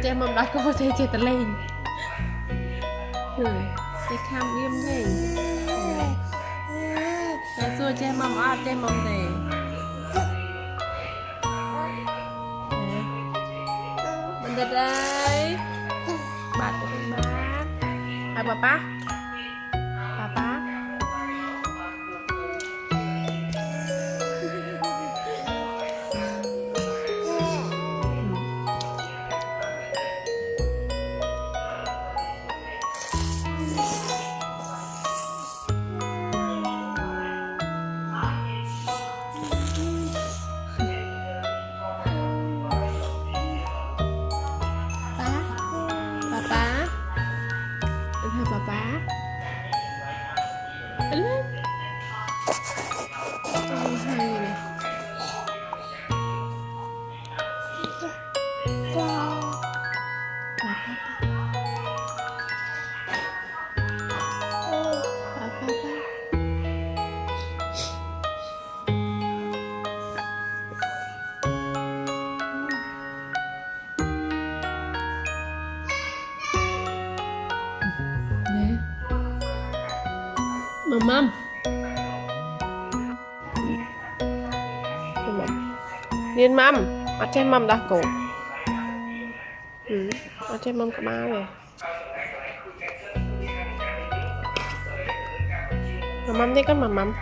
chơi mầm đó có thể chơi tật lên chơi kham nghiêm thế xua chơi mầm áp chơi mầm này mình thật đấy bát hai papa mầm liên mầm ở trên mầm đã cổ ở trên mầm cả ba này mầm đi con mầm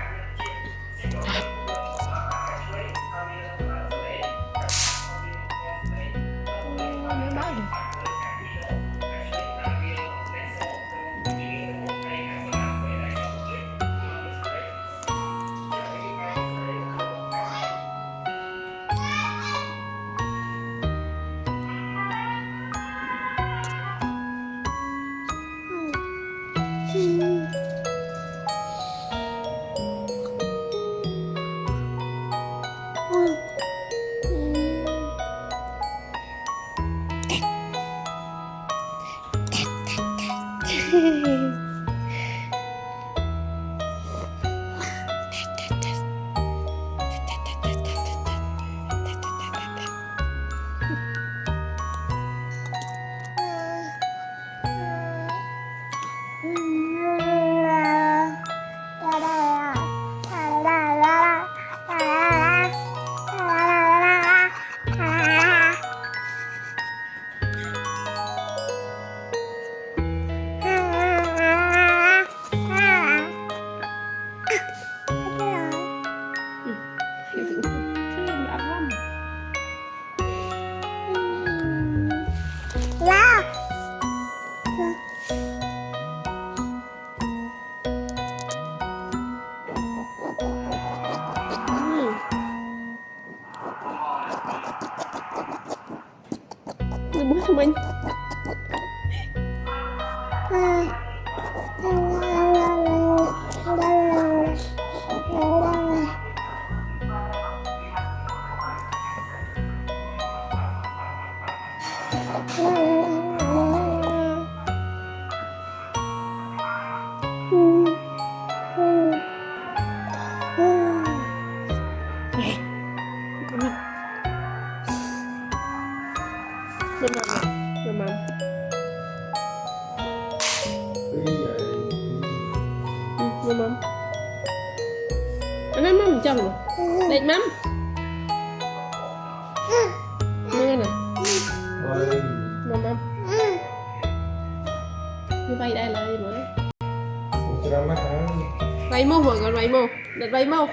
bố của mình mắm anh mắm chồng rồi đẹp mắm nghe nè mắm như vậy đây là gì mới vay mô hoặc còn vay mô đặt vay mô